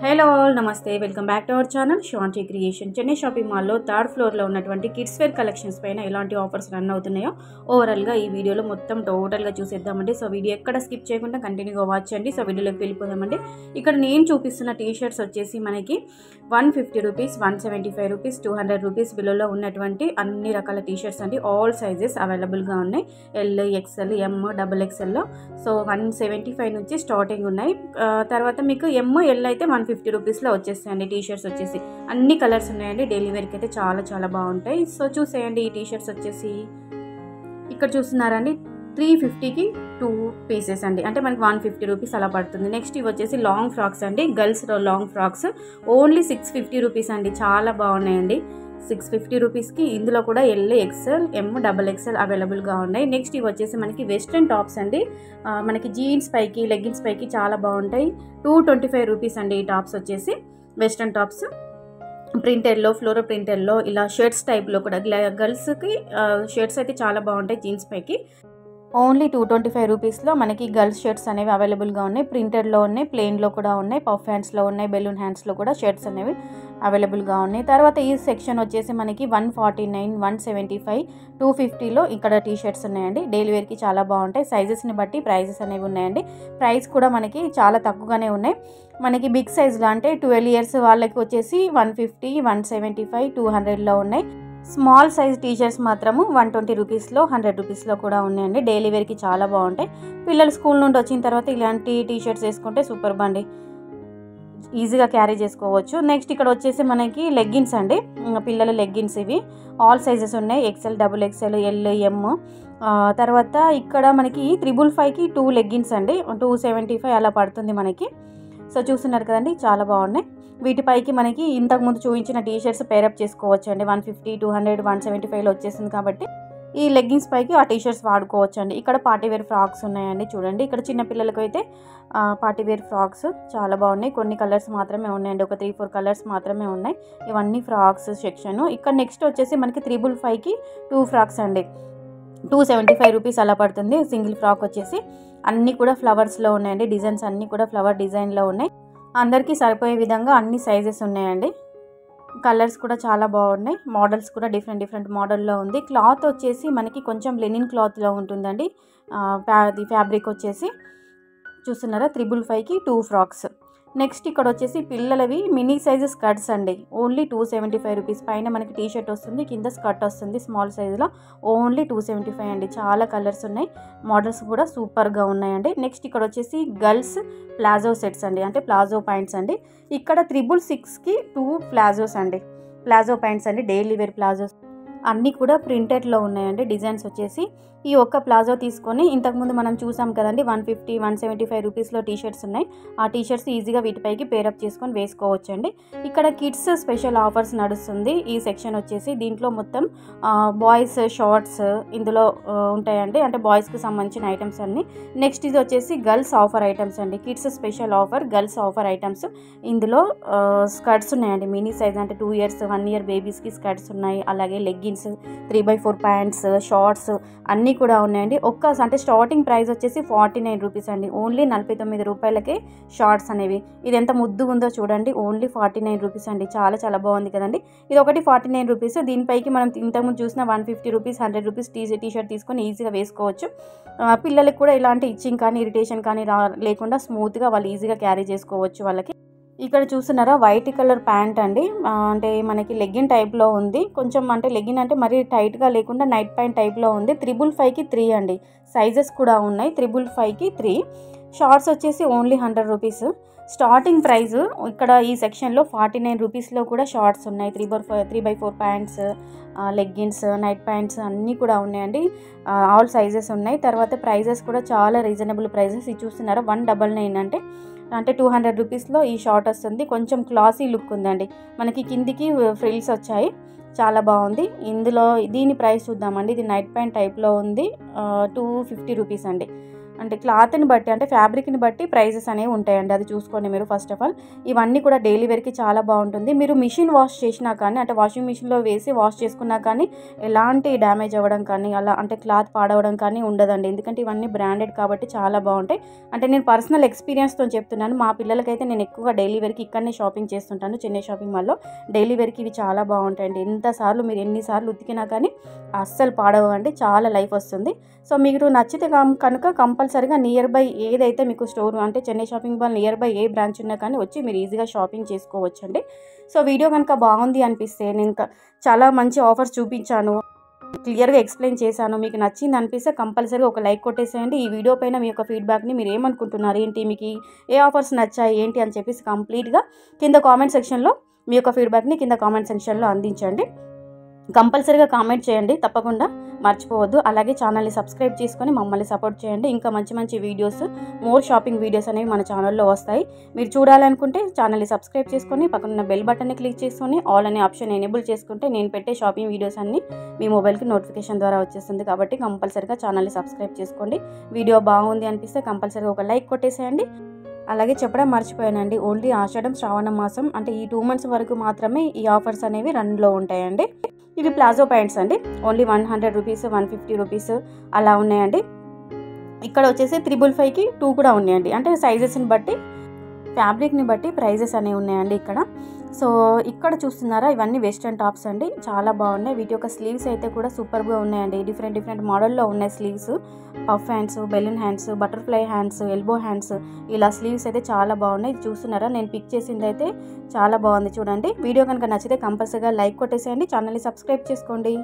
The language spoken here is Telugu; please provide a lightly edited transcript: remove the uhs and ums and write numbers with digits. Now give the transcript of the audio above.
హలో ఆల్ నమస్తే welcome back to our channel Shanti creation. Chennai shopping మాల్లో థర్డ్ ఫ్లోర్లో ఉన్నటువంటి కిడ్స్ వేర్ కలెక్షన్స్ పైన ఎలాంటి ఆఫర్స్ రన్ అవుతున్నాయో ఓవరాల్గా ఈ వీడియోలో మొత్తం టోటల్గా చూసేద్దామండి. సో వీడియో ఎక్కడ స్కిప్ చేయకుండా కంటిన్యూగా వాచ్ చేయండి. సో వీడియోలోకి వెళ్ళిపోదామండి. ఇక్కడ నేను చూపిస్తున్న టీషర్ట్స్ వచ్చేసి మనకి 150 రూపీస్, 175 రూపీస్, 200 రూపీస్ బిలోలో ఉన్నటువంటి అన్ని రకాల టీషర్ట్స్ అండి. ఆల్ సైజెస్ అవైలబుల్గా ఉన్నాయి. ఎల్, ఎక్స్ఎల్, ఎమ్, డబుల్ ఎక్స్ఎల్లో. సో 175 నుంచి స్టార్టింగ్ ఉన్నాయి. తర్వాత మీకు ఎమ్, ఎల్ అయితే 150 రూపీస్లో వచ్చేస్తాయండి. టీషర్ట్స్ వచ్చేసి అన్ని కలర్స్ ఉన్నాయండి. డైలీ వేర్కి అయితే చాలా బాగుంటాయి. సో చూసేయండి. ఈ టీషర్ట్స్ వచ్చేసి ఇక్కడ చూస్తున్నారండి 350కి 2 పీసెస్ అండి. అంటే మనకి 150 రూపీస్ అలా పడుతుంది. నెక్స్ట్ ఇవి వచ్చేసి లాంగ్ ఫ్రాక్స్ అండి. Girls long frocks only 650 rupees అండి. చాలా బాగున్నాయండి. 650 రూపీస్కి ఇందులో కూడా ఎల్, ఎక్స్ఎల్, ఎమ్, డబల్ ఎక్స్ఎల్ అవైలబుల్గా ఉన్నాయి. నెక్స్ట్ ఇవి వచ్చేసి మనకి వెస్ట్రన్ టాప్స్ అండి. మనకి జీన్స్ పైకి, లెగ్గిన్స్ పైకి చాలా బాగుంటాయి. 225 రూపీస్ అండి. ఈ టాప్స్ వచ్చేసి వెస్ట్రన్ టాప్స్ ప్రింటెడ్లో, ఫ్లోరో ప్రింటెడ్లో, ఇలా షర్ట్స్ టైప్లో కూడా గర్ల్స్కి షర్ట్స్ అయితే చాలా బాగుంటాయి. జీన్స్ పైకి ఓన్లీ 225 రూపీస్లో మనకి గర్ల్స్ షర్ట్స్ అనేవి అవైలబుల్గా ఉన్నాయి. ప్రింటెడ్లో ఉన్నాయి, ప్లెయిన్లో కూడా ఉన్నాయి, పఫ్ హ్యాండ్స్లో ఉన్నాయి, బెలూన్ హ్యాండ్స్లో కూడా షర్ట్స్ అనేవి అవైలబుల్గా ఉన్నాయి. తర్వాత ఈ సెక్షన్ వచ్చేసి మనకి 149, 175, 250లో ఇక్కడ టీ షర్ట్స్ ఉన్నాయండి. డైలీ వేర్కి చాలా బాగుంటాయి. సైజెస్ని బట్టి ప్రైజెస్ అనేవి ఉన్నాయండి. ప్రైస్ కూడా మనకి చాలా తక్కువగానే ఉన్నాయి. మనకి బిగ్ సైజులో అంటే 12 ఇయర్స్ వాళ్ళకి వచ్చేసి 150, 175, 200లో ఉన్నాయి. స్మాల్ సైజ్ టీషర్ట్స్ మాత్రము 120 రూపీస్లో, 100 రూపీస్లో కూడా ఉన్నాయండి. డైలీ వేర్కి చాలా బాగుంటాయి. పిల్లలు స్కూల్ నుండి వచ్చిన తర్వాత ఇలాంటి టీషర్ట్స్ వేసుకుంటే సూపర్ బండి, ఈజీగా క్యారీ చేసుకోవచ్చు. నెక్స్ట్ ఇక్కడ వచ్చేసి మనకి లెగ్గిన్స్ అండి. పిల్లల లెగ్గిన్స్ ఇవి ఆల్ సైజెస్ ఉన్నాయి. ఎక్స్ఎల్, డబుల్ ఎక్స్ఎల్, ఎల్, ఎమ్. తర్వాత ఇక్కడ మనకి 555కి 2 లెగ్గిన్స్ అండి. 275 అలా పడుతుంది మనకి. సో చూస్తున్నారు కదండి, చాలా బాగున్నాయి. వీటిపైకి మనకి ఇంతకుముందు చూపించిన టీషర్ట్స్ పేరప్ చేసుకోవచ్చు అండి. 150, 200, 175లో వచ్చేసింది కాబట్టి ఈ లెగ్గిన్స్ పైకి ఆ టీషర్ట్స్ వాడుకోవచ్చు అండి. ఇక్కడ పార్టీవేర్ ఫ్రాక్స్ ఉన్నాయండి. చూడండి, ఇక్కడ చిన్నపిల్లలకు అయితే పార్టీవేర్ ఫ్రాక్స్ చాలా బాగున్నాయి. కొన్ని కలర్స్ మాత్రమే ఉన్నాయండి. ఒక 3-4 కలర్స్ మాత్రమే ఉన్నాయి. ఇవన్నీ ఫ్రాక్స్ సెక్షన్. ఇక్కడ నెక్స్ట్ వచ్చేసి మనకి 555కి 2 ఫ్రాక్స్ అండి. 275 రూపీస్ అలా పడుతుంది. సింగిల్ ఫ్రాక్ వచ్చేసి అన్నీ కూడా ఫ్లవర్స్లో ఉన్నాయండి. డిజైన్స్ అన్నీ కూడా ఫ్లవర్ డిజైన్లో ఉన్నాయి. అందరికీ సరిపోయే విధంగా అన్ని సైజెస్ ఉన్నాయండి. కలర్స్ కూడా చాలా బాగున్నాయి. మోడల్స్ కూడా డిఫరెంట్ మోడల్లో ఉంది. క్లాత్ వచ్చేసి మనకి కొంచెం లెనిన్ క్లాత్లో ఉంటుందండి. ఫ్యాబ్రిక్ వచ్చేసి చూస్తున్నారా, 555కి 2 ఫ్రాక్స్. నెక్స్ట్ ఇక్కడ వచ్చేసి పిల్లలవి మినీ సైజు స్కర్ట్స్ అండి. Only 275 rupees. పైన మనకి టీ షర్ట్ వస్తుంది, కింద స్కర్ట్ వస్తుంది స్మాల్ సైజులో. ఓన్లీ 275 అండి. చాలా కలర్స్ ఉన్నాయి. మోడల్స్ కూడా సూపర్గా ఉన్నాయండి. నెక్స్ట్ ఇక్కడ వచ్చేసి గర్ల్స్ ప్లాజో సెట్స్ అండి. అంటే ప్లాజో ప్యాంట్స్ అండి. ఇక్కడ 666కి 2 ప్లాజోస్ అండి. ప్లాజో ప్యాంట్స్ అండి. డైలీ వేర్ ప్లాజోస్ అన్నీ కూడా ప్రింటెడ్లో ఉన్నాయండి. డిజైన్స్ వచ్చేసి ఈ ఒక్క ప్లాజో తీసుకొని ఇంతకుముందు మనం చూసాం కదండి, 150, 175 రూపీస్లో టీషర్ట్స్ ఉన్నాయి. ఆ టీషర్ట్స్ ఈజీగా వీటిపైకి పేరప్ చేసుకొని వేసుకోవచ్చు అండి. ఇక్కడ కిడ్స్ స్పెషల్ ఆఫర్స్ నడుస్తుంది ఈ సెక్షన్ వచ్చేసి. దీంట్లో మొత్తం బాయ్స్ షార్ట్స్ ఇందులో ఉంటాయండి. అంటే బాయ్స్కి సంబంధించిన ఐటమ్స్ అన్నీ. నెక్స్ట్ ఇది వచ్చేసి గర్ల్స్ ఆఫర్ ఐటమ్స్ అండి. Kids special offer, girls offer items. ఇందులో స్కర్ట్స్ ఉన్నాయండి. మినీ సైజ్ అంటే 2 ఇయర్స్, 1 ఇయర్ బేబీస్కి స్కర్ట్స్ ఉన్నాయి. అలాగే లెగ్గిన్స్, 3x4 ప్యాంట్స్, షార్ట్స్ అన్నీ కూడా ఉన్నాయండి. అంటే స్టార్టింగ్ ప్రైస్ వచ్చేసి 49 రూపీస్ అండి. ఓన్లీ 49 రూపాయలకే షార్ట్స్ అనేవి. ఇది ఎంత ముద్దుగా ఉందో చూడండి. ఓన్లీ 49 రూపీస్ అండి. చాలా బాగుంది కదండి. ఇది ఒకటి 49 రూపీస్. దీనిపైకి మనం ఇంతకుముందు చూసిన 150 రూపీస్, 100 రూపీస్ టీషర్ట్ తీసుకొని ఈజీగా వేసుకోవచ్చు. పిల్లలకి కూడా ఇలాంటి ఇచ్చింగ్ కానీ ఇరిటేషన్ కానీ లేకుండా స్మూత్గా వాళ్ళు ఈజీగా క్యారీ చేసుకోవచ్చు వాళ్ళకి. ఇక్కడ చూస్తున్నారా, వైట్ కలర్ ప్యాంట్ అండి. అంటే మనకి లెగ్గిన్ టైప్లో ఉంది. కొంచెం అంటే లెగ్గిన్ అంటే మరీ టైట్గా లేకుండా నైట్ ప్యాంట్ టైప్లో ఉంది. 555కి 3 అండి. సైజెస్ కూడా ఉన్నాయి. 555కి 3. షార్ట్స్ వచ్చేసి ఓన్లీ 100 రూపీస్. స్టార్టింగ్ ప్రైస్ ఇక్కడ ఈ సెక్షన్లో 49 రూపీస్లో కూడా షార్ట్స్ ఉన్నాయి. 3x4 pants, leggings, night pants అన్నీ కూడా ఉన్నాయండి. ఆల్ సైజెస్ ఉన్నాయి. తర్వాత ప్రైజెస్ కూడా చాలా రీజనబుల్ ప్రైజెస్. ఇది చూస్తున్నారా, 199 అంటే 200 రూపీస్లో ఈ షార్ట్ వస్తుంది. కొంచెం క్లాసీ లుక్ ఉందండి. మనకి కిందికి ఫ్రిల్స్ వచ్చాయి. చాలా బాగుంది. ఇందులో దీని ప్రైస్ చూద్దామండి. ఇది నైట్ ప్యాంట్ టైప్లో ఉంది. 250 రూపీస్ అండి. అంటే క్లాత్ని బట్టి అంటే ఫ్యాబ్రిక్ని బట్టి ప్రైజెస్ అనేవి ఉంటాయండి, అది చూసుకోండి మీరు ఫస్ట్ ఆఫ్ ఆల్. ఇవన్నీ కూడా డైలీ వేర్కి చాలా బాగుంటుంది. మీరు మిషన్ వాష్ చేసినా కానీ అంటే వాషింగ్ మిషన్లో వేసి వాష్ చేసుకున్నా కానీ ఎలాంటి డ్యామేజ్ అవ్వడం కానీ అలా అంటే క్లాత్ పాడవడం కానీ ఉండదండి, ఎందుకంటే ఇవన్నీ బ్రాండెడ్ కాబట్టి చాలా బాగుంటాయి. అంటే నేను పర్సనల్ ఎక్స్పీరియన్స్తో చెప్తున్నాను. మా పిల్లలకైతే నేను ఎక్కువగా డైలీ వేర్కి ఇక్కడనే షాపింగ్ చేస్తుంటాను, చెన్నై షాపింగ్ మాల్లో. డైలీ వేర్కి ఇవి చాలా బాగుంటాయండి. మీరు ఎన్నిసార్లు ఉతికినా కానీ అస్సలు పాడవండి, చాలా లైఫ్ వస్తుంది. సో మీరు నచ్చితే కనుక కంపల్సరీగా నియర్ బై ఏదైతే మీకు స్టోర్ అంటే Chennai shopping mall near by A branch ఉన్నా కానీ వచ్చి మీరు ఈజీగా షాపింగ్ చేసుకోవచ్చండి. సో వీడియో కనుక బాగుంది అనిపిస్తే నేను చాలా మంచి ఆఫర్స్ చూపించాను, క్లియర్గా ఎక్స్ప్లెయిన్ చేశాను, మీకు నచ్చింది అనిపిస్తే కంపల్సరీగా ఒక లైక్ కొట్టేసేయండి. ఈ వీడియో పైన మీ యొక్క ఫీడ్బ్యాక్ని మీరు ఏమనుకుంటున్నారు, ఏంటి మీకు ఏ ఆఫర్స్ నచ్చాయి ఏంటి అని చెప్పేసి కంప్లీట్గా కింద కామెంట్ సెక్షన్లో మీ యొక్క ఫీడ్బ్యాక్ని కింద కామెంట్ సెక్షన్లో అందించండి. కంపల్సరీగా కామెంట్ చేయండి, తప్పకుండా మర్చిపోవద్దు. అలాగే ఛానల్ని సబ్స్క్రైబ్ చేసుకొని మమ్మల్ని సపోర్ట్ చేయండి. ఇంకా మంచి మంచి వీడియోస్, మోర్ షాపింగ్ వీడియోస్ అనేవి మన ఛానల్లో వస్తాయి. మీరు చూడాలనుకుంటే ఛానల్ని సబ్స్క్రైబ్ చేసుకొని పక్కన బెల్ బటన్ని క్లిక్ చేసుకొని ఆల్ అనే ఆప్షన్ ఎనేబుల్ చేసుకుంటే నేను పెట్టే షాపింగ్ వీడియోస్ అన్నీ మీ మొబైల్కి నోటిఫికేషన్ ద్వారా వచ్చేస్తుంది. కాబట్టి కంపల్సరీగా ఛానల్ని సబ్స్క్రైబ్ చేసుకోండి. వీడియో బాగుంది అనిపిస్తే కంపల్సరీగా ఒక లైక్ కొట్టేసేయండి. అలాగే చెప్పడం మర్చిపోయానండి, ఓన్లీ ఆషాఢం శ్రావణ మాసం అంటే ఈ 2 months వరకు మాత్రమే ఈ ఆఫర్స్ అనేవి రన్లో ఉంటాయండి. ఇవి ప్లాజో ప్యాంట్స్ అండి, ఓన్లీ 100 రూపీస్ 150 రూపీస్ అలా ఉన్నాయండి. ఇక్కడ వచ్చేసి 555కి 2 కూడా ఉన్నాయండి. అంటే సైజెస్ని బట్టి ఫ్యాబ్రిక్ని బట్టి ప్రైజెస్ అనేవి ఉన్నాయండి ఇక్కడ. సో ఇక్కడ చూస్తున్నారా, ఇవన్నీ వెస్ట్రన్ టాప్స్ అండి, చాలా బాగున్నాయి. వీటి యొక్క స్లీవ్స్ అయితే కూడా సూపర్గా ఉన్నాయండి. డిఫరెంట్ మోడల్లో ఉన్నాయి sleeves. Puff hands, balloon hands, butterfly hands, elbow hands, ఇలా స్లీవ్స్ అయితే చాలా బాగున్నాయి. చూస్తున్నారా, నేను పిక్ చేసింది అయితే చాలా బాగుంది చూడండి. వీడియో కనుక నచ్చితే కంపల్సరీగా లైక్ కొట్టేసేయండి, ఛానల్ని సబ్స్క్రైబ్ చేసుకోండి.